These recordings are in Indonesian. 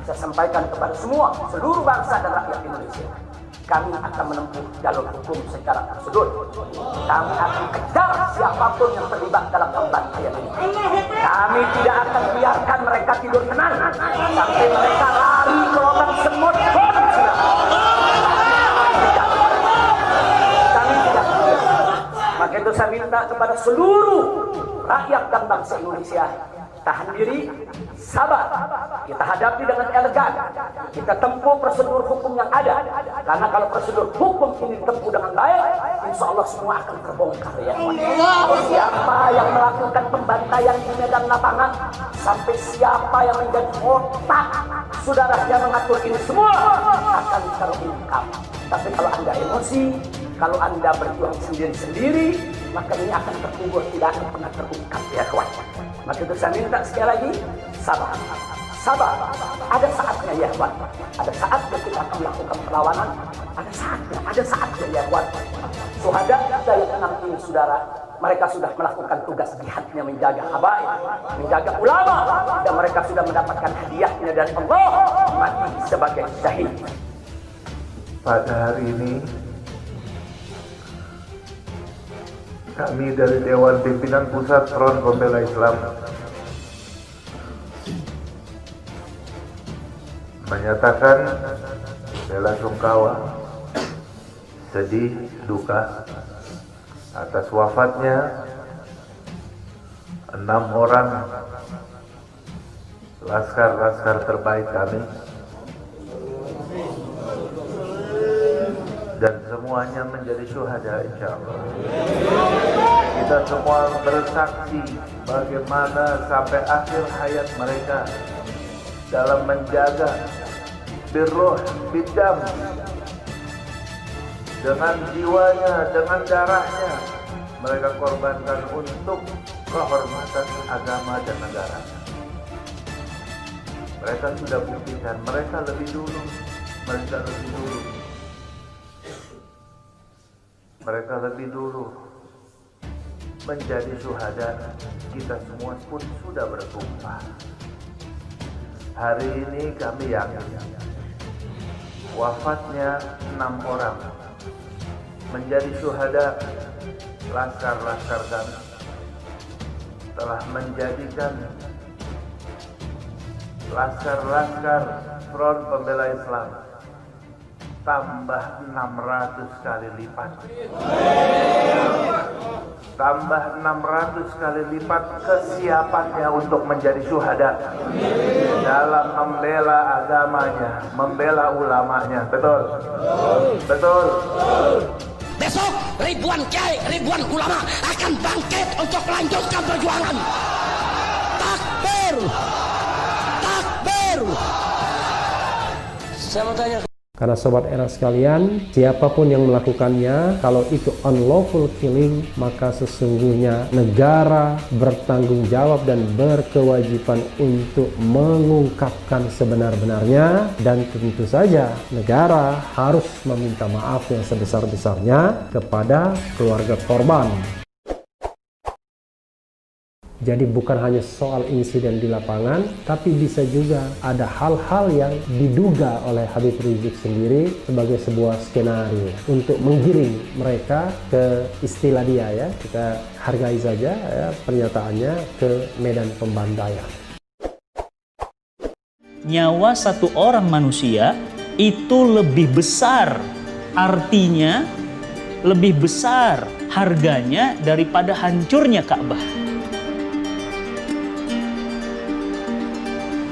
saya sampaikan kepada semua seluruh bangsa dan rakyat Indonesia, kami akan menempuh jalur hukum secara prosedur. Kami akan kejar siapapun yang terlibat dalam pembantaian ini. Kami tidak akan biarkan mereka tidur tenang sampai mereka lari ke lubang semut pun sudah. Kami tidak biar. Maka itu saya minta kepada seluruh rakyat dan bangsa Indonesia, tahan diri, sabar. Kita hadapi dengan elegan. Kita tempuh prosedur hukum yang ada. Karena kalau prosedur hukum ini ditempuh dengan baik, insya Allah semua akan terbongkar ya. Siapa yang melakukan pembantaian di medan lapangan, sampai siapa yang menjadi otak saudara yang mengatur ini semua akan terungkap. Tapi kalau Anda emosi, kalau Anda berjuang sendiri-sendiri, maka ini akan terkubur, tidak akan pernah terungkap ya kawan. Maka itu saya minta sekali lagi, sabar. Sabar. Ada saatnya ya kawan. Ada saatnya kita akan melakukan perlawanan. Ada saatnya ya kawan. Syuhada kita yang 6 ini saudara, mereka sudah melakukan tugas jihadnya menjaga habaib, menjaga ulama, dan mereka sudah mendapatkan hadiahnya dari Allah, mati sebagai syahid. Pada hari ini kami dari Dewan Pimpinan Pusat Front Pembela Islam menyatakan bela sungkawa, sedih, duka atas wafatnya 6 orang laskar terbaik kami, dan semuanya menjadi syuhada insyaallah. Kita semua bersaksi bagaimana sampai akhir hayat mereka dalam menjaga birruh bidam, dengan jiwanya, dengan darahnya mereka korbankan untuk kehormatan agama dan negara. Mereka sudah buktikan, mereka lebih dulu menjadi syuhada. Kita semua pun sudah bersumpah. Hari ini kami yakin wafatnya 6 orang menjadi syuhada laskar-laskar kami telah menjadikan laskar-laskar Front Pembela Islam tambah 600 kali lipat. Tambah 600 kali lipat kesiapannya untuk menjadi syuhada dalam membela agamanya, membela ulamanya. Betul? Betul? Besok ribuan kiai, ribuan ulama akan bangkit untuk melanjutkan perjuangan. Takbir! Takbir! Saya mau tanya. Karena sobat era sekalian, siapapun yang melakukannya, kalau itu unlawful killing, maka sesungguhnya negara bertanggung jawab dan berkewajiban untuk mengungkapkan sebenar-benarnya, dan tentu saja negara harus meminta maaf yang sebesar-besarnya kepada keluarga korban. Jadi bukan hanya soal insiden di lapangan, tapi bisa juga ada hal-hal yang diduga oleh Habib Rizik sendiri sebagai sebuah skenario untuk menggiring mereka ke, istilah dia ya, kita hargai saja ya, pernyataannya, ke medan pembantaian. Nyawa satu orang manusia itu lebih besar, artinya lebih besar harganya daripada hancurnya Ka'bah.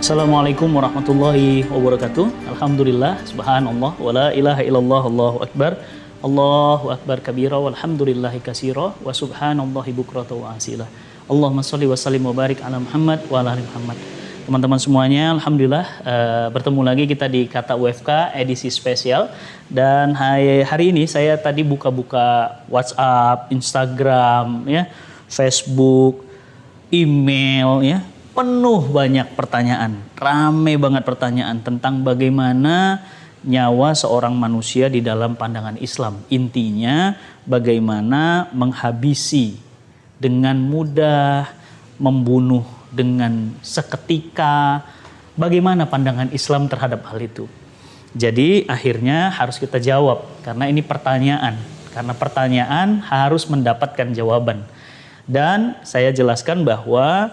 Assalamualaikum warahmatullahi wabarakatuh. Alhamdulillah, subhanallah, wa la ilaha illallah, Allahu akbar. Allahu akbar kabira, walhamdulillahi katsira, wa subhanallahi bukrata wa asila. Allahumma sholli wa sallim wa barik ala Muhammad wa ala ali Muhammad. Teman-teman semuanya, alhamdulillah bertemu lagi kita di Kata UFK edisi spesial. Dan hari ini saya tadi buka-buka WhatsApp, Instagram, ya, Facebook, email, ya. Penuh banyak pertanyaan, rame banget pertanyaan tentang bagaimana nyawa seorang manusia di dalam pandangan Islam. Intinya bagaimana menghabisi dengan mudah, membunuh dengan seketika, Bagaimana pandangan Islam terhadap hal itu? Jadi akhirnya harus kita jawab karena ini pertanyaan. Karena pertanyaan harus mendapatkan jawaban. Dan saya jelaskan bahwa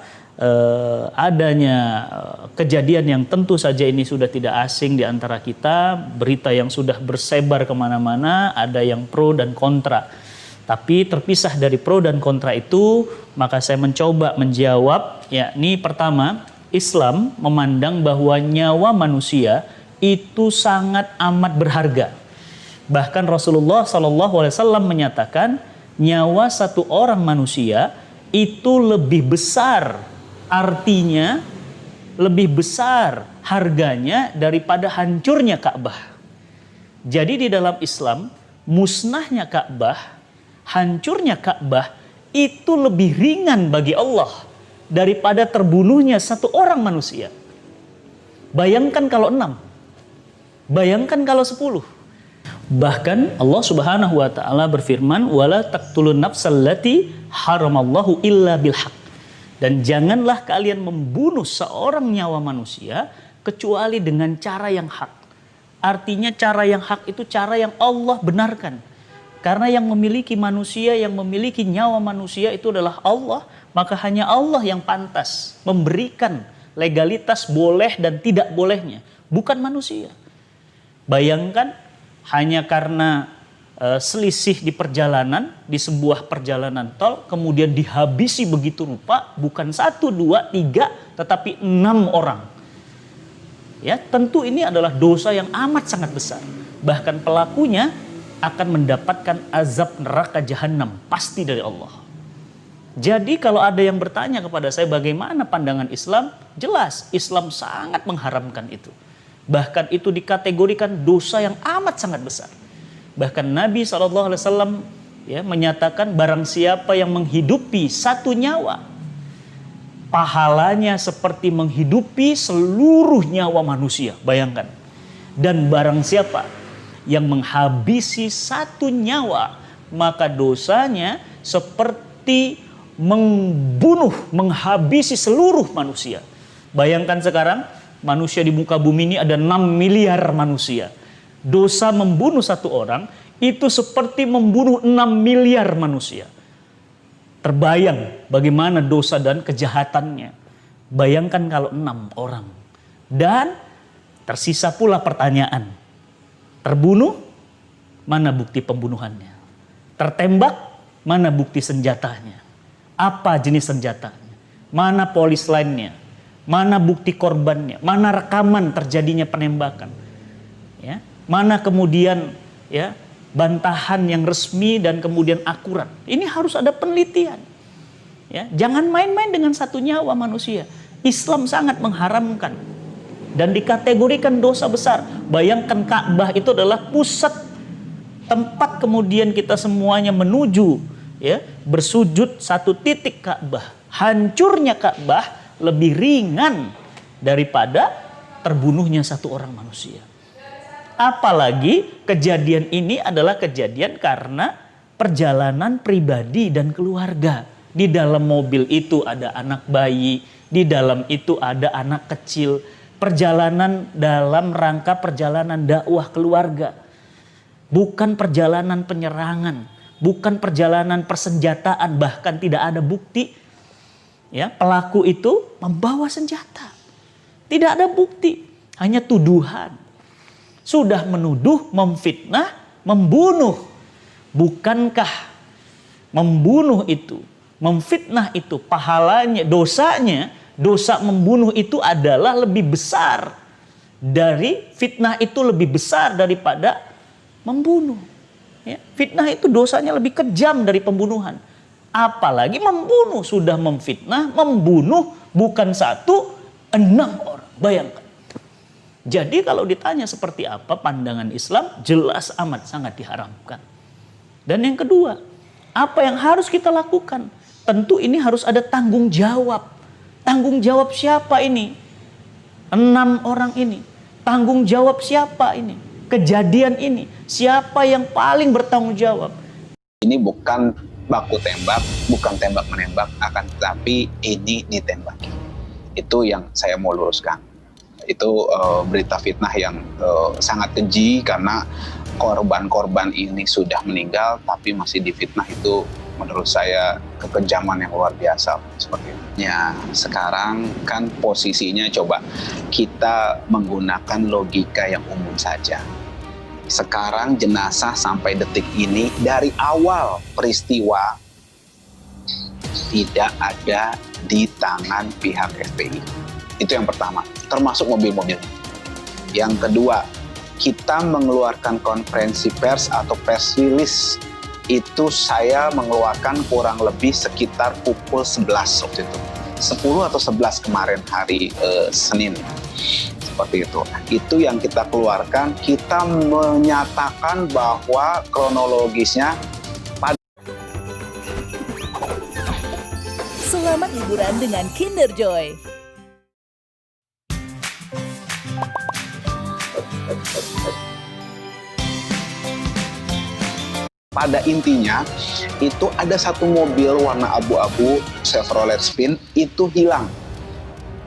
adanya kejadian yang tentu saja ini sudah tidak asing di antara kita, berita yang sudah bersebar kemana-mana, ada yang pro dan kontra. Tapi terpisah dari pro dan kontra itu, maka saya mencoba menjawab, yakni pertama, Islam memandang bahwa nyawa manusia itu sangat amat berharga. Bahkan Rasulullah SAW menyatakan nyawa satu orang manusia itu lebih besar, artinya lebih besar harganya daripada hancurnya Ka'bah. Jadi di dalam Islam, musnahnya Ka'bah, hancurnya Ka'bah itu lebih ringan bagi Allah daripada terbunuhnya satu orang manusia. Bayangkan kalau 6, bayangkan kalau 10. Bahkan Allah Subhanahu wa taala berfirman, "Wala taqtulun nafsal lati haramallahu illa bil haq." Dan janganlah kalian membunuh seorang nyawa manusia kecuali dengan cara yang hak. Artinya cara yang hak itu cara yang Allah benarkan. Karena yang memiliki manusia, yang memiliki nyawa manusia itu adalah Allah, maka hanya Allah yang pantas memberikan legalitas boleh dan tidak bolehnya, bukan manusia. Bayangkan hanya karena selisih di perjalanan, di sebuah perjalanan tol, kemudian dihabisi begitu rupa, bukan 1, 2, 3, tetapi 6 orang. Ya, tentu ini adalah dosa yang amat sangat besar. Bahkan pelakunya akan mendapatkan azab neraka jahanam, pasti dari Allah. Jadi kalau ada yang bertanya kepada saya bagaimana pandangan Islam, jelas Islam sangat mengharamkan itu. Bahkan itu dikategorikan dosa yang amat sangat besar. Bahkan Nabi SAW menyatakan barang siapa yang menghidupi satu nyawa, pahalanya seperti menghidupi seluruh nyawa manusia. Bayangkan. Dan barang siapa yang menghabisi satu nyawa, maka dosanya seperti menghabisi seluruh manusia. Bayangkan sekarang, manusia di muka bumi ini ada 6 miliar manusia. Dosa membunuh satu orang itu seperti membunuh 6 miliar manusia. Terbayang bagaimana dosa dan kejahatannya. Bayangkan kalau 6 orang. Dan tersisa pula pertanyaan. Terbunuh, mana bukti pembunuhannya? Tertembak, mana bukti senjatanya? Apa jenis senjatanya? Mana polis lainnya? Mana bukti korbannya? Mana rekaman terjadinya penembakan? Ya, mana kemudian bantahan yang resmi dan kemudian akurat? Ini harus ada penelitian. Ya, jangan main-main dengan satu nyawa manusia. Islam sangat mengharamkan dan dikategorikan dosa besar. Bayangkan Ka'bah itu adalah pusat tempat kemudian kita semuanya menuju, bersujud satu titik Ka'bah. Hancurnya Ka'bah lebih ringan daripada terbunuhnya satu orang manusia. Apalagi kejadian ini adalah kejadian karena perjalanan pribadi dan keluarga. Di dalam mobil itu ada anak bayi, di dalam itu ada anak kecil. Perjalanan dalam rangka perjalanan dakwah keluarga. Bukan perjalanan penyerangan, bukan perjalanan persenjataan, bahkan tidak ada bukti. Ya, pelaku itu membawa senjata. Tidak ada bukti, hanya tuduhan. Sudah menuduh, memfitnah, membunuh. Bukankah membunuh itu, memfitnah itu pahalanya, dosanya, dosa membunuh itu adalah lebih besar dari fitnah, itu lebih besar daripada membunuh. Ya, fitnah itu dosanya lebih kejam dari pembunuhan. Apalagi membunuh, sudah memfitnah, membunuh bukan 1, 6 orang. Bayangkan. Jadi kalau ditanya seperti apa pandangan Islam, jelas amat sangat diharamkan. Dan yang kedua, apa yang harus kita lakukan? Tentu ini harus ada tanggung jawab. Tanggung jawab siapa ini? 6 orang ini. Tanggung jawab siapa ini? Kejadian ini. Siapa yang paling bertanggung jawab? Ini bukan baku tembak, bukan tembak menembak, akan tetapi ini ditembaki. Itu yang saya mau luruskan. Itu berita fitnah yang sangat keji, karena korban-korban ini sudah meninggal tapi masih difitnah. Itu menurut saya kekejaman yang luar biasa seperti itu. Ya, sekarang kan posisinya coba kita menggunakan logika yang umum saja. Sekarang jenazah sampai detik ini dari awal peristiwa tidak ada di tangan pihak FPI. Itu yang pertama, termasuk mobil-mobil. Yang kedua, kita mengeluarkan konferensi pers atau press release itu saya mengeluarkan kurang lebih sekitar pukul 11 waktu itu. 10 atau 11 kemarin hari Senin. Seperti itu. Itu yang kita keluarkan, kita menyatakan bahwa kronologisnya Selamat liburan dengan Kinder Joy. pada intinya itu ada satu mobil warna abu-abu Chevrolet Spin itu hilang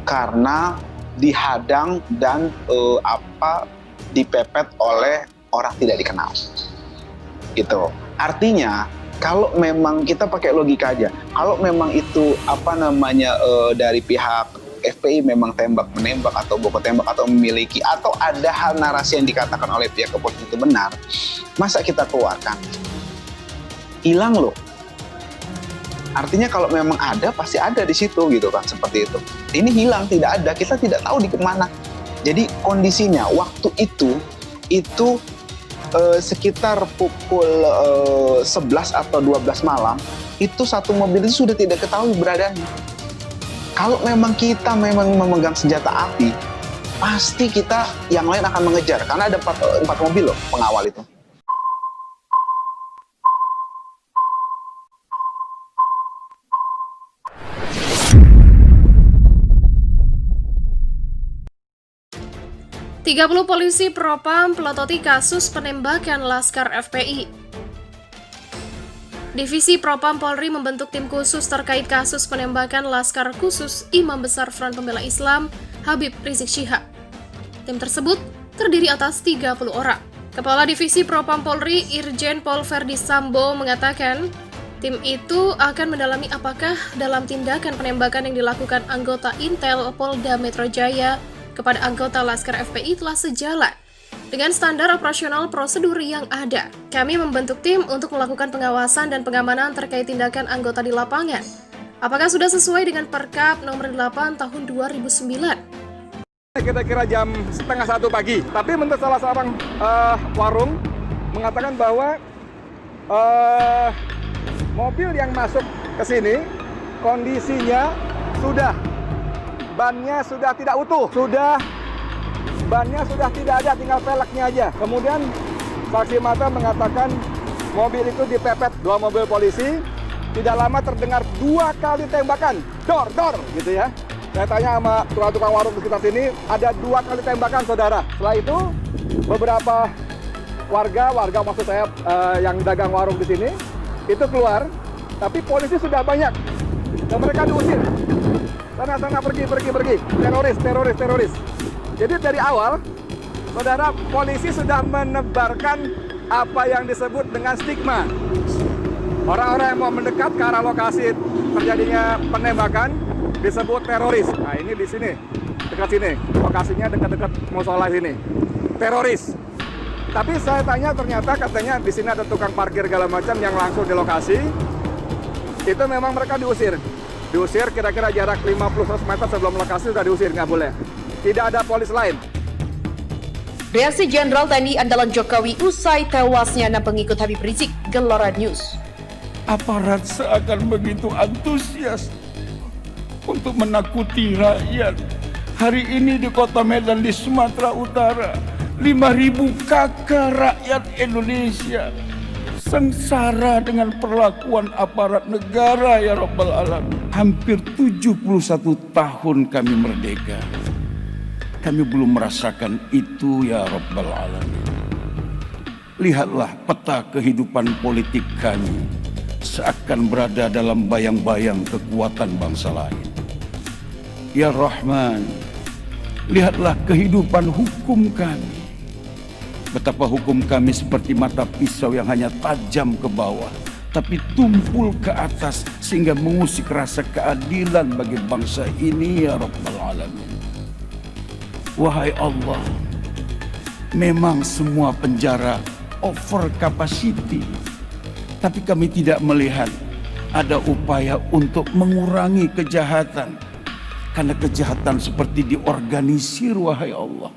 karena dihadang dan dipepet oleh orang tidak dikenal. Gitu. Artinya kalau memang kita pakai logika aja, kalau memang itu dari pihak FPI memang tembak-menembak atau baku tembak atau memiliki atau ada hal narasi yang dikatakan oleh pihak kepolisian itu benar, masa kita keluarkan? Hilang loh. Artinya kalau memang ada pasti ada di situ gitu kan, seperti itu. Ini hilang, tidak ada, kita tidak tahu di kemana. Jadi kondisinya waktu itu sekitar pukul 11 atau 12 malam itu satu mobil itu sudah tidak ketahui beradanya. Kalau memang kita memegang senjata api, pasti kita yang lain akan mengejar karena ada 4 mobil loh pengawal itu. Tiga 30 polisi Propam pelototi kasus penembakan Laskar FPI. Divisi Propam Polri membentuk tim khusus terkait kasus penembakan Laskar Khusus Imam Besar Front Pembela Islam Habib Rizik Syihab. Tim tersebut terdiri atas 30 orang. Kepala Divisi Propam Polri Irjen Pol Verdi Sambo mengatakan, tim itu akan mendalami apakah dalam tindakan penembakan yang dilakukan anggota Intel Polda Metro Jaya kepada anggota Laskar FPI telah sejalan dengan standar operasional prosedur yang ada. Kami membentuk tim untuk melakukan pengawasan dan pengamanan terkait tindakan anggota di lapangan. Apakah sudah sesuai dengan Perkap nomor 8 tahun 2009? Kira-kira jam 12:30 pagi. Tapi menurut salah seorang warung mengatakan bahwa mobil yang masuk ke sini kondisinya bannya sudah tidak utuh, bannya sudah tidak ada, tinggal peleknya aja. Kemudian saksi mata mengatakan mobil itu dipepet 2 mobil polisi. Tidak lama terdengar 2 kali tembakan, dor, gitu ya. Saya tanya sama tukang warung di sekitar sini, ada 2 kali tembakan, saudara. Setelah itu beberapa warga maksud saya yang dagang warung di sini itu keluar, tapi polisi sudah banyak dan mereka diusir. Sana pergi, teroris. Jadi dari awal, saudara, polisi sudah menebarkan apa yang disebut dengan stigma. Orang-orang yang mau mendekat ke arah lokasi terjadinya penembakan disebut teroris. Nah ini di sini, dekat sini, lokasinya dekat-dekat musola sini, teroris. Tapi saya tanya ternyata katanya di sini ada tukang parkir segala macam yang langsung di lokasi. Itu memang mereka diusir kira-kira jarak 50-100 meter sebelum lokasi sudah diusir, nggak boleh. Tidak ada polis lain. Reaksi Jenderal TNI Andalan Jokowi usai tewasnya 6 pengikut Habib Rizik, Gelora News. Aparat seakan begitu antusias untuk menakuti rakyat. Hari ini di Kota Medan di Sumatera Utara, 5.000 kakak rakyat Indonesia sengsara dengan perlakuan aparat negara, ya Rabbal Alamin. Hampir 71 tahun kami merdeka. Kami belum merasakan itu, ya Rabbal Alamin. Lihatlah peta kehidupan politik kami, seakan berada dalam bayang-bayang kekuatan bangsa lain. Ya Rahman, Lihatlah kehidupan hukum kami. Betapa hukum kami seperti mata pisau yang hanya tajam ke bawah, tapi tumpul ke atas sehingga mengusik rasa keadilan bagi bangsa ini, ya Rabbal Alamin. Wahai Allah, memang semua penjara over capacity, tapi kami tidak melihat ada upaya untuk mengurangi kejahatan, karena kejahatan seperti diorganisir, wahai Allah.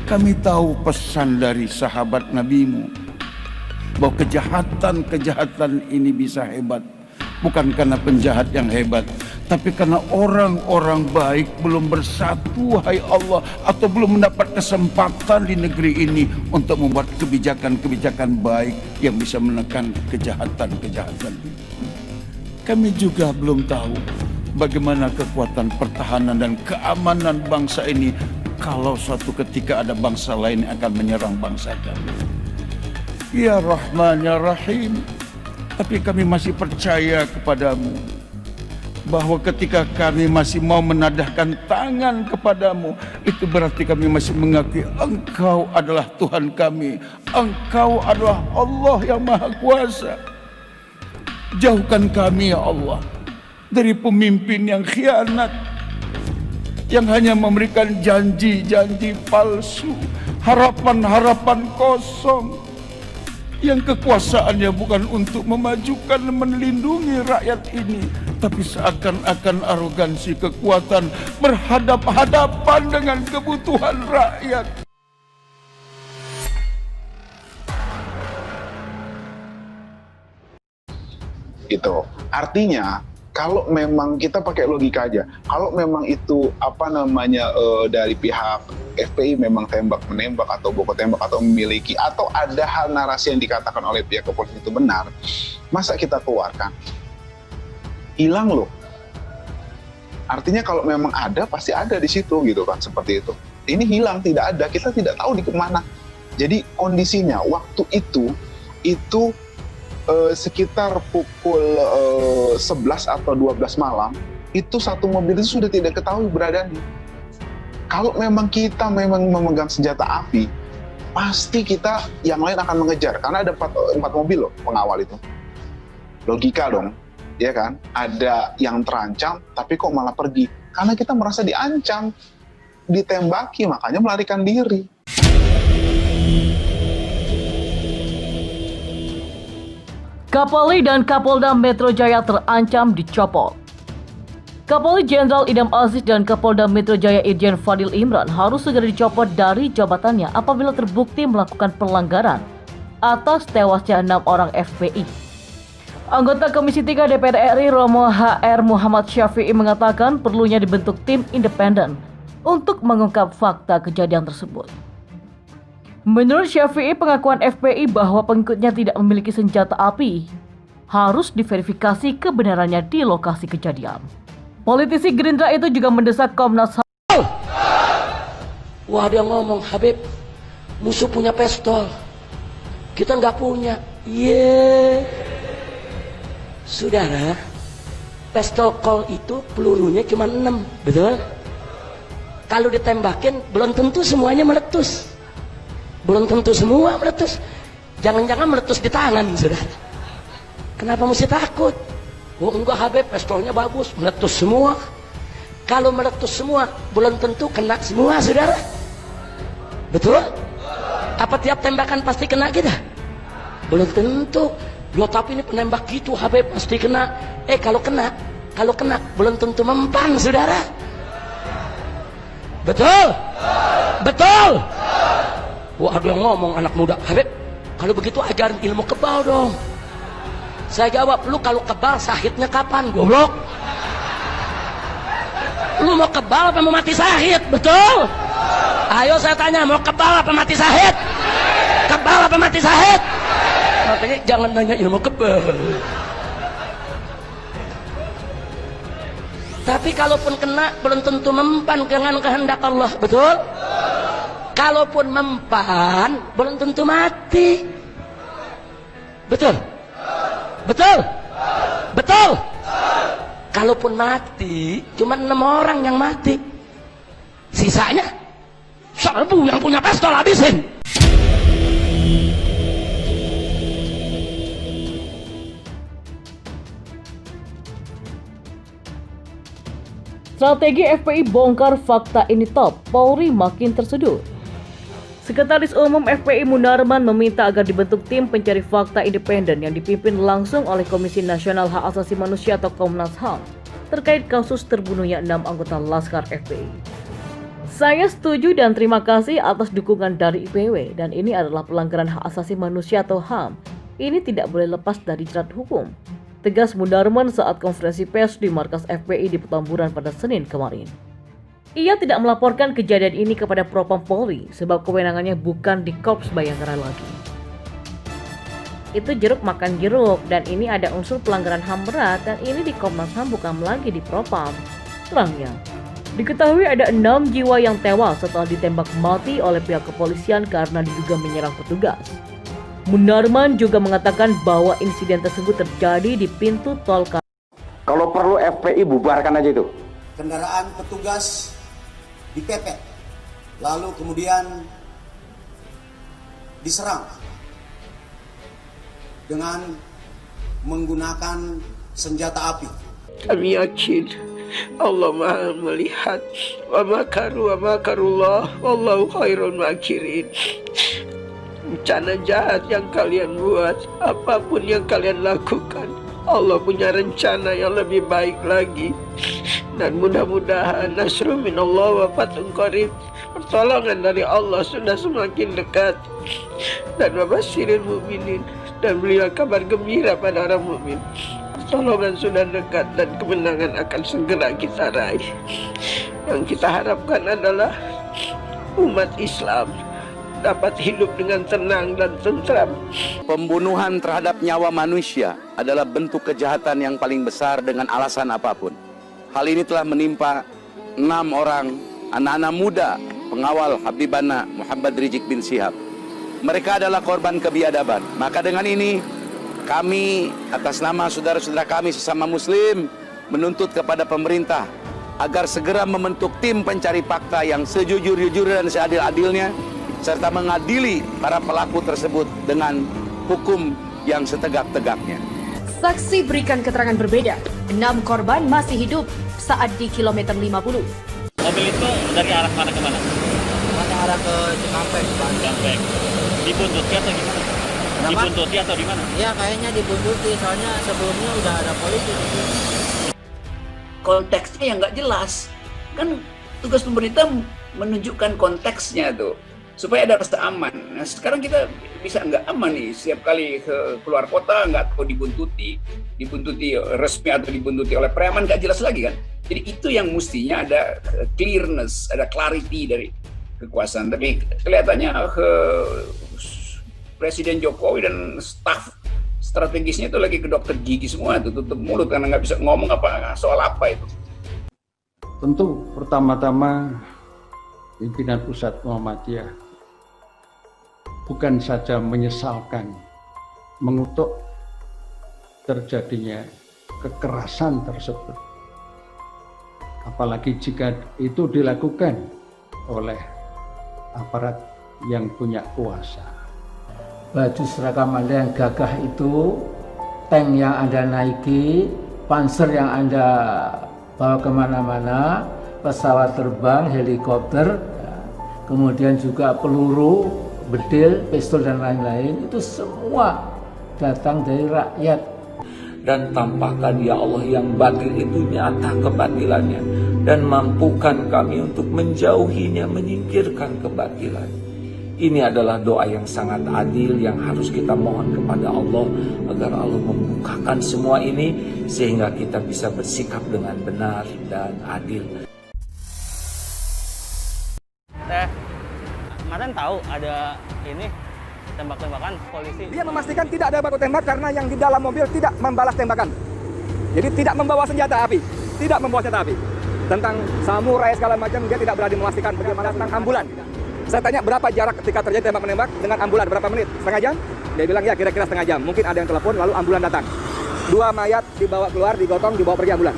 Kami tahu pesan dari sahabat Nabi-Mu bahwa kejahatan-kejahatan ini bisa hebat bukan karena penjahat yang hebat, tapi karena orang-orang baik belum bersatu, wahai Allah, atau belum mendapat kesempatan di negeri ini untuk membuat kebijakan-kebijakan baik yang bisa menekan kejahatan-kejahatan ini. Kami juga belum tahu bagaimana kekuatan pertahanan dan keamanan bangsa ini kalau suatu ketika ada bangsa lain yang akan menyerang bangsa kami. Ya Rahman, Ya Rahim. Tapi kami masih percaya kepadamu, bahwa ketika kami masih mau menadahkan tangan kepadamu, itu berarti kami masih mengakui Engkau adalah Tuhan kami. Engkau adalah Allah yang Maha Kuasa. Jauhkan kami, ya Allah, dari pemimpin yang khianat, yang hanya memberikan janji-janji palsu, harapan-harapan kosong, yang kekuasaannya bukan untuk memajukan dan melindungi rakyat ini, tapi seakan-akan arogansi kekuatan berhadap-hadapan dengan kebutuhan rakyat. Itu artinya, kalau memang kita pakai logika aja, kalau memang itu dari pihak FPI memang tembak-menembak atau baku tembak atau memiliki atau ada hal narasi yang dikatakan oleh pihak kepolisian itu benar, masa kita keluarkan? Hilang loh. Artinya kalau memang ada, pasti ada di situ gitu kan, seperti itu. Ini hilang, tidak ada, kita tidak tahu di kemana. Jadi kondisinya waktu itu sekitar pukul 11 atau 12 malam, itu satu mobil itu sudah tidak ketahui keberadaannya. Kalau memang kita memegang senjata api, pasti kita yang lain akan mengejar, karena ada 4 mobil loh pengawal itu. Logika dong, ya kan? Ada yang terancam, tapi kok malah pergi? Karena kita merasa diancam, ditembaki, makanya melarikan diri. Kapolri dan Kapolda Metro Jaya terancam dicopot. Kapolri Jenderal Idam Aziz dan Kapolda Metro Jaya Irjen Fadil Imran harus segera dicopot dari jabatannya apabila terbukti melakukan pelanggaran atas tewasnya 6 orang FPI. Anggota Komisi 3 DPR RI Romo HR Muhammad Syafi'i mengatakan perlunya dibentuk tim independen untuk mengungkap fakta kejadian tersebut. Menurut Syafi'i, pengakuan FPI bahwa pengikutnya tidak memiliki senjata api harus diverifikasi kebenarannya di lokasi kejadian. Politisi Gerindra itu juga mendesak Komnas HAM. Wah, dia ngomong, Habib, musuh punya pistol, kita nggak punya. Saudara, pistol Colt itu pelurunya cuma 6, betul? Kalau ditembakin belum tentu semuanya meletus. Belum tentu semua meletus. Jangan-jangan meletus di tangan, saudara. Kenapa mesti takut? Oh enggak Habib, pistolnya bagus, meletus semua. Kalau meletus semua, belum tentu kena semua, saudara. Betul? Apa tiap tembakan pasti kena kita? Belum tentu. Loh, tapi ini penembak gitu, Habib, pasti kena. Kalau kena, belum tentu mempan, saudara. Betul? Betul? Wah, dia ngomong anak muda, Habib, kalau begitu ajarin ilmu kebal dong. Saya jawab, lu kalau kebal sahidnya kapan, goblok? Lu mau kebal apa mau mati sahid, betul? Ayo saya tanya, mau kebal apa mati sahid? Kebal apa mati sahid? Makanya jangan nanya ilmu kebal. Tapi kalaupun kena, belum tentu mempan dengan kehendak Allah, betul? Kalaupun mempan, belum tentu mati. Betul? Betul? Betul? Kalaupun mati, cuma 6 orang yang mati. Sisanya serbu yang punya pistol habisin. Strategi FPI bongkar fakta ini top, Polri makin tersedut. Sekretaris Umum FPI Munarman meminta agar dibentuk tim pencari fakta independen yang dipimpin langsung oleh Komisi Nasional Hak Asasi Manusia atau Komnas HAM terkait kasus terbunuhnya 6 anggota Laskar FPI. Saya setuju dan terima kasih atas dukungan dari IPW, dan ini adalah pelanggaran hak asasi manusia atau HAM. Ini tidak boleh lepas dari jerat hukum, tegas Munarman saat konferensi pers di markas FPI di Petamburan pada Senin kemarin. Ia tidak melaporkan kejadian ini kepada Propam Polri sebab kewenangannya bukan di Korps Bayangkara lagi. Itu jeruk makan jeruk, dan ini ada unsur pelanggaran HAM berat, dan ini di Komnas HAM bukan lagi di Propam, terangnya. Diketahui ada 6 jiwa yang tewas setelah ditembak mati oleh pihak kepolisian karena diduga menyerang petugas. Munarman juga mengatakan bahwa insiden tersebut terjadi di pintu tol. Kalau perlu FPI bubarkan aja itu. Kendaraan petugas dipepet, lalu kemudian diserang dengan menggunakan senjata api. Kami yakin Allah Maha melihat. Wa makaru wa makarullah wallahu khairul makirin. Rencana jahat yang kalian buat, apapun yang kalian lakukan, Allah punya rencana yang lebih baik lagi. Dan mudah-mudahan nasru minallah wa fathun qarib, pertolongan dari Allah sudah semakin dekat. Dan wabasyirin mu'minin, dan berilah kabar gembira pada orang mukmin. Pertolongan sudah dekat dan kemenangan akan segera kita raih. Yang kita harapkan adalah umat Islam dapat hidup dengan tenang dan tentram. Pembunuhan terhadap nyawa manusia adalah bentuk kejahatan yang paling besar dengan alasan apapun. Hal ini telah menimpa 6 orang anak-anak muda pengawal Habibana Muhammad Rizik bin Syihab. Mereka adalah korban kebiadaban. Maka dengan ini kami atas nama saudara-saudara kami sesama muslim menuntut kepada pemerintah agar segera membentuk tim pencari fakta yang sejujur-jujurnya dan seadil-adilnya, serta mengadili para pelaku tersebut dengan hukum yang setegak-tegaknya. Saksi berikan keterangan berbeda. 6 korban masih hidup saat di kilometer 50. Mobil itu dari arah mana ke mana? Mana arah ke Cikampek. Cikampek. Dibuntuti atau gimana? Kenapa? Dibuntuti atau di mana? Ya kayaknya dibuntuti, soalnya sebelumnya udah ada polisi. Konteksnya yang nggak jelas. Kan tugas pemerintah menunjukkan konteksnya tuh, supaya ada rasa aman. Nah sekarang kita bisa nggak aman nih, setiap kali keluar kota nggak tahu dibuntuti resmi atau dibuntuti oleh preman, nggak jelas lagi kan. Jadi itu yang mestinya ada clearness, ada clarity dari kekuasaan. Tapi kelihatannya Presiden Jokowi dan staf strategisnya itu lagi ke dokter gigi semua, tuh tutup mulut karena nggak bisa ngomong apa soal apa itu. Tentu pertama-tama pimpinan pusat Muhammadiyah bukan saja menyesalkan, mengutuk terjadinya kekerasan tersebut. Apalagi jika itu dilakukan oleh aparat yang punya kuasa. Baju seragam Anda yang gagah itu, tank yang Anda naiki, panser yang Anda bawa kemana-mana, pesawat terbang, helikopter, kemudian juga peluru, bedil, pistol dan lain-lain, itu semua datang dari rakyat. Dan tampakkan ya Allah yang batil itu nyata kebatilannya, dan mampukan kami untuk menjauhinya, menyingkirkan kebatilan. Ini adalah doa yang sangat adil yang harus kita mohon kepada Allah agar Allah membukakan semua ini sehingga kita bisa bersikap dengan benar dan adil. Kemarin tahu ada ini tembak-tembakan polisi. Dia memastikan tidak ada baku tembak karena yang di dalam mobil tidak membalas tembakan. Jadi tidak membawa senjata api, tidak membawa senjata api. Tentang samurai segala macam dia tidak berani memastikan. Bagaimana tentang ambulan? Saya tanya berapa jarak ketika terjadi tembak-menembak dengan ambulan, berapa menit? Setengah jam? Dia bilang ya kira-kira setengah jam. Mungkin ada yang telepon lalu ambulan datang. 2 mayat dibawa keluar, digotong, dibawa pergi ambulan.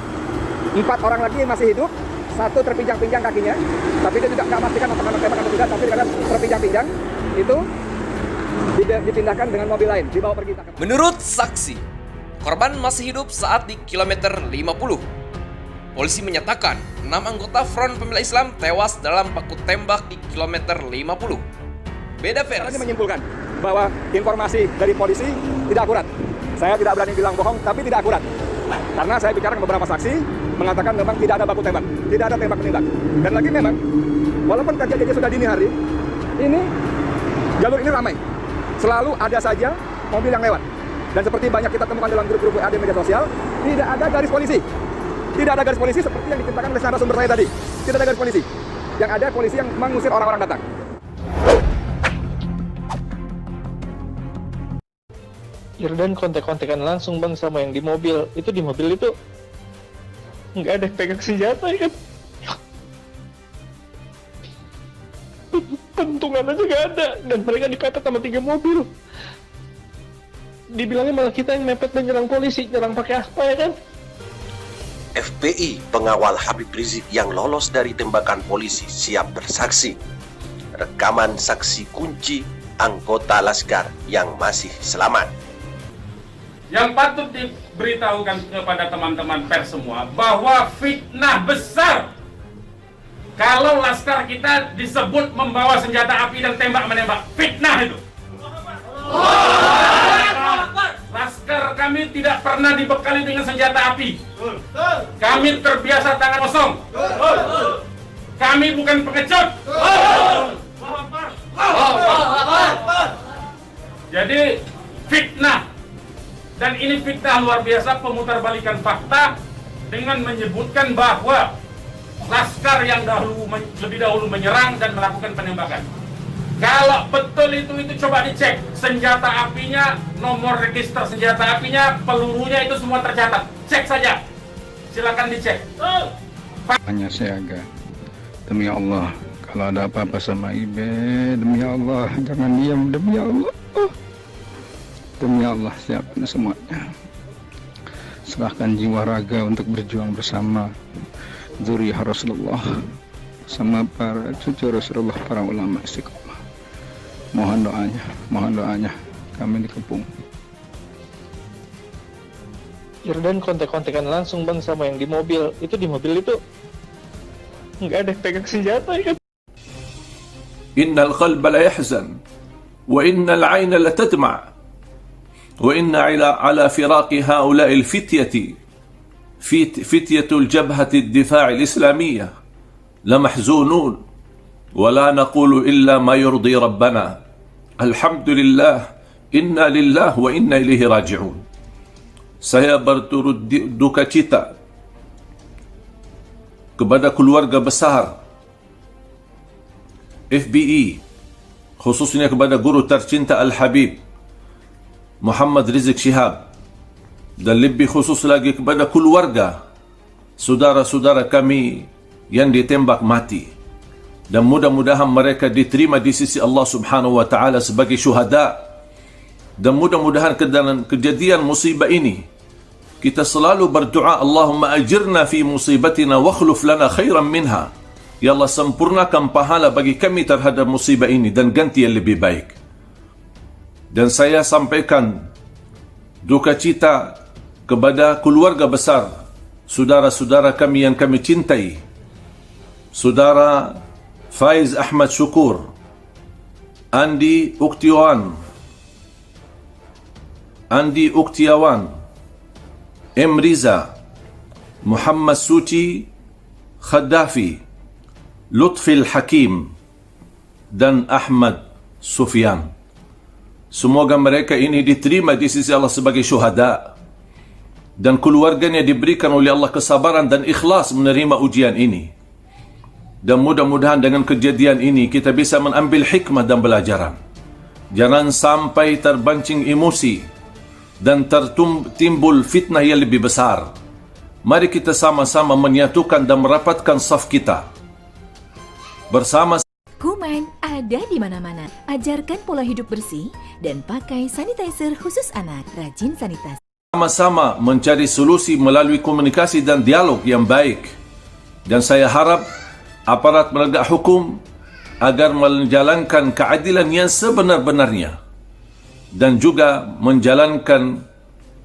4 orang lagi masih hidup, satu terpinjang-pinjang kakinya, tapi dia tidak memastikan apakah tembak atau tidak, tapi karena terpinjang-pinjang, itu dipindahkan dengan mobil lain, dibawa pergi. Menurut saksi, korban masih hidup saat di kilometer 50. Polisi menyatakan 6 anggota Front Pembela Islam tewas dalam baku tembak di kilometer 50. Beda versi. Ini menyimpulkan bahwa informasi dari polisi tidak akurat. Saya tidak berani bilang bohong, tapi tidak akurat. Karena saya bicara dengan beberapa saksi, mengatakan memang tidak ada baku tembak, tidak ada tembak menembak. Dan lagi memang, walaupun kejadiannya sudah dini hari, ini jalur ini ramai. Selalu ada saja mobil yang lewat. Dan seperti banyak kita temukan dalam grup-grup WA di media sosial, tidak ada garis polisi. Tidak ada garis polisi seperti yang diceritakan oleh narasumber saya tadi. Tidak ada garis polisi. Yang ada polisi yang mengusir orang-orang datang. Irdan kontek-kontekan langsung bang sama yang di mobil. Itu di mobil itu nggak ada pegang senjata ya kan? Pentungan aja nggak ada. Dan mereka dipepet sama 3 mobil. Dibilangnya malah kita yang mepet dan nyerang polisi, nyerang pakai apa ya kan? FPI, pengawal Habib Rizik yang lolos dari tembakan polisi, siap bersaksi. Rekaman saksi kunci anggota Laskar yang masih selamat. Yang patut diberitahukan kepada teman-teman pers semua bahwa fitnah besar kalau Laskar kita disebut membawa senjata api dan tembak-menembak. Fitnah itu. Laskar kami tidak pernah dibekali dengan senjata api. Kami terbiasa tangan kosong. Kami bukan pengecut. Jadi fitnah. Dan ini fitnah luar biasa, pemutarbalikan fakta dengan menyebutkan bahwa Laskar yang lebih dahulu menyerang dan melakukan penembakan. Kalau betul itu coba dicek senjata apinya, nomor register senjata apinya, pelurunya itu semua tercatat. Cek saja, silakan dicek. Hanya saya agak, demi Allah, kalau ada apa-apa sama Ibe, demi Allah, jangan diam, demi Allah. Demi Allah, siapkan semuanya. Serahkan jiwa raga untuk berjuang bersama zuriyah Rasulullah, sama para cucu Rasulullah, para ulama istiqomah. Mohon doanya, kami dikepung. Irdan kontek-kontekan langsung bang sama yang di mobil. Itu di mobil itu nggak ada pegang senjata ya kan? Innal qalba la yahzan wa innal 'ayna la tadma' wa inna ala firaqi ha'ula'i al-fityati fityatu al-jabhati ad-difa' al-islamiyyah la mahzunun wa la naqulu illa ma yurdi rabbana. Alhamdulillah, inna lillah wa inna ilaihi raji'un. Saya berturut duka cita kepada keluarga besar FPI, khususnya kepada guru tercinta Al-Habib Muhammad Rizik Syihab, dan lebih khusus lagi kepada keluarga saudara-saudara kami yang ditembak mati. Dan mudah-mudahan mereka diterima di sisi Allah Subhanahu wa taala sebagai syuhada. Dan mudah-mudahan ke dalam kejadian musibah ini kita selalu berdoa, Allahumma ajirna fi musibatina wa akhluf lana khairan minha. Ya Allah, sempurnakan pahala bagi kami terhadap musibah ini dan ganti yang lebih baik. Dan saya sampaikan duka cita kepada keluarga besar saudara-saudara kami yang kami cintai. Saudara Faiz Ahmad Syukur, Andi Uktiawan, M. Riza, Muhammad Suci Khaddafi, Lutfil Hakim, dan Ahmad Sufyan. Semoga mereka ini diterima di sisi Allah sebagai syuhada, dan keluarganya diberikan oleh Allah kesabaran dan ikhlas menerima ujian ini. Dan mudah-mudahan dengan kejadian ini kita bisa mengambil hikmah dan pelajaran. Jangan sampai terbancing emosi dan timbul fitnah yang lebih besar. Mari kita sama-sama menyatukan dan merapatkan saf kita bersama. Kuman ada di mana-mana. Ajarkan pola hidup bersih dan pakai sanitizer khusus anak. Rajin sanitasi. Sama-sama mencari solusi melalui komunikasi dan dialog yang baik. Dan saya harap aparat penegak hukum agar menjalankan keadilan yang sebenar-benarnya dan juga menjalankan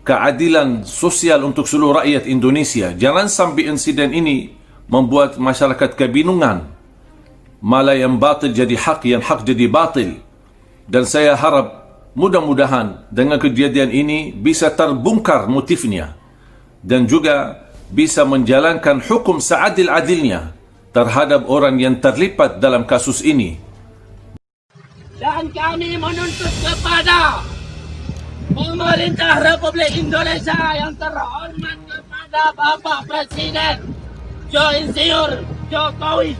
keadilan sosial untuk seluruh rakyat Indonesia. Jangan sampai insiden ini membuat masyarakat kebingungan. Malah yang batil jadi hak, yang hak jadi batil. Dan saya harap mudah-mudahan dengan kejadian ini bisa terbongkar motifnya dan juga bisa menjalankan hukum seadil-adilnya terhadap orang yang terlibat dalam kasus ini. Dan kami menuntut kepada pemerintah Republik Indonesia yang terhormat kepada Bapak Presiden Insinyur Jokowi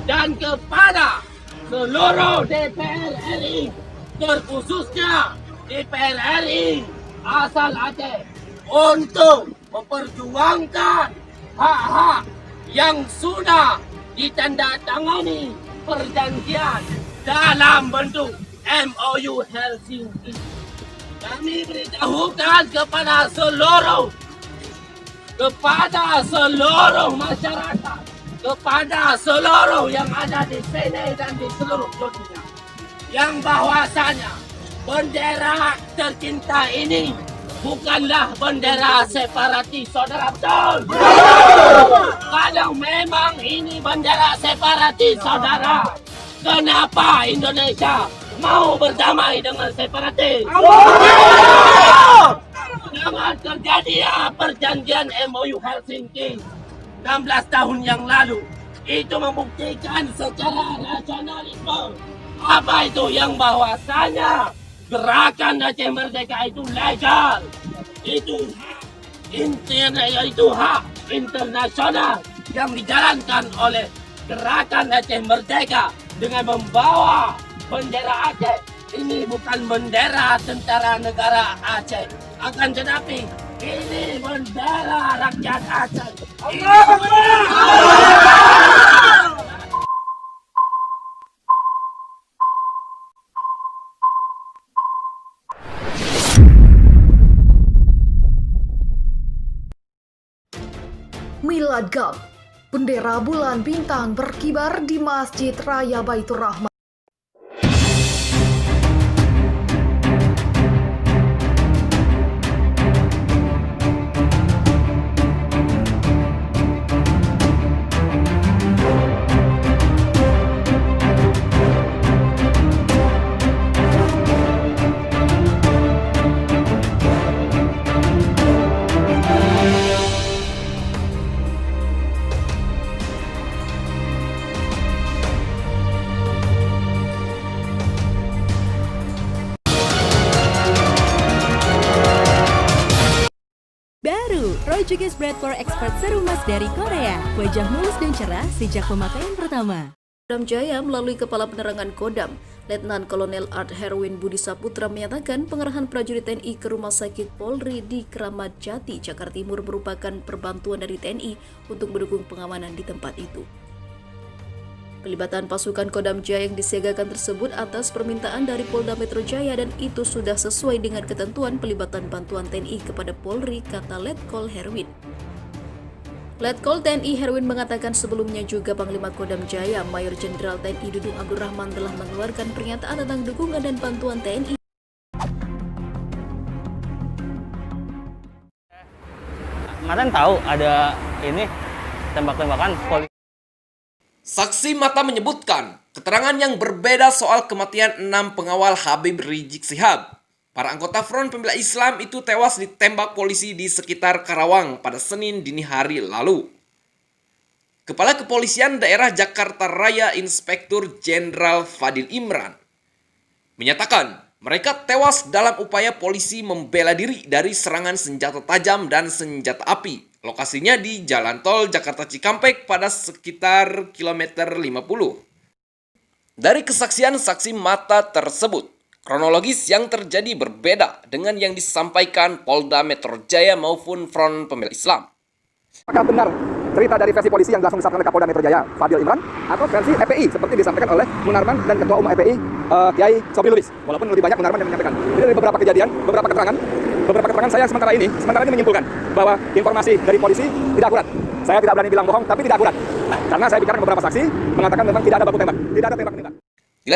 dan kepada seluruh DPR RI, terkhususnya DPR RI asal Aceh, untuk memperjuangkan hak-hak yang sudah ditandatangani perjanjian dalam bentuk MOU Helsinki. Kami beritahukan kepada seluruh masyarakat, kepada seluruh yang ada di sini dan di seluruh dunia, yang bahwasanya bendera tercinta ini bukanlah bendera separatis, saudara, betul? Kalau memang ini bendera separatis, saudara, kenapa Indonesia mau berdamai dengan separatis? Dengan terjadinya perjanjian MOU Helsinki 16 tahun yang lalu, itu membuktikan secara rasionalisme apa itu yang bahwasanya gerakan Aceh Merdeka itu legal, itu hak internasional yang dijalankan oleh gerakan Aceh Merdeka dengan membawa bendera Aceh. Ini bukan bendera tentara negara Aceh, akan tetapi ini bendera rakyat Aceh. Milad Gam, bendera bulan bintang berkibar di Masjid Raya Baitur Rahman. Portuguese Bread for Expert Serum Mas dari Korea. Wajah mulus dan cerah sejak pemakaian pertama. Kodam Jaya melalui Kepala Penerangan Kodam, Letnan Kolonel Art Herwin Budi Saputra menyatakan pengerahan prajurit TNI ke Rumah Sakit Polri di Kramat Jati, Jakarta Timur merupakan perbantuan dari TNI untuk mendukung pengamanan di tempat itu. Pelibatan pasukan Kodam Jaya yang disiagakan tersebut atas permintaan dari Polda Metro Jaya dan itu sudah sesuai dengan ketentuan pelibatan bantuan TNI kepada Polri, kata Letkol Herwin. Letkol TNI Herwin mengatakan sebelumnya juga Panglima Kodam Jaya Mayor Jenderal TNI Dudung Abdul Rahman telah mengeluarkan pernyataan tentang dukungan dan bantuan TNI. Kemarin tahu ada ini tembak-tembakan polisi. Saksi mata menyebutkan keterangan yang berbeda soal kematian 6 pengawal Habib Rizik Syihab. Para anggota Front Pembela Islam itu tewas ditembak polisi di sekitar Karawang pada Senin dini hari lalu. Kepala Kepolisian Daerah Jakarta Raya Inspektur Jenderal Fadil Imran menyatakan mereka tewas dalam upaya polisi membela diri dari serangan senjata tajam dan senjata api. Lokasinya di Jalan Tol Jakarta Cikampek pada sekitar kilometer 50. Dari kesaksian saksi mata tersebut, kronologis yang terjadi berbeda dengan yang disampaikan Polda Metro Jaya maupun Front Pembela Islam. Apakah benar cerita dari versi polisi yang langsung disampaikan oleh Kapolda Metro Jaya, Fadil Imran, atau versi FPI seperti disampaikan oleh Munarman dan Ketua Umum FPI, Kiai Sobri Lubis? Walaupun lebih banyak Munarman yang menyampaikan. Ini dari beberapa kejadian, beberapa keterangan saya sementara ini menyimpulkan bahwa informasi dari polisi tidak akurat. Saya tidak berani bilang bohong, tapi tidak akurat. Karena saya bicara dengan beberapa saksi, mengatakan memang tidak ada baku tembak. Tidak ada tembak-tembak.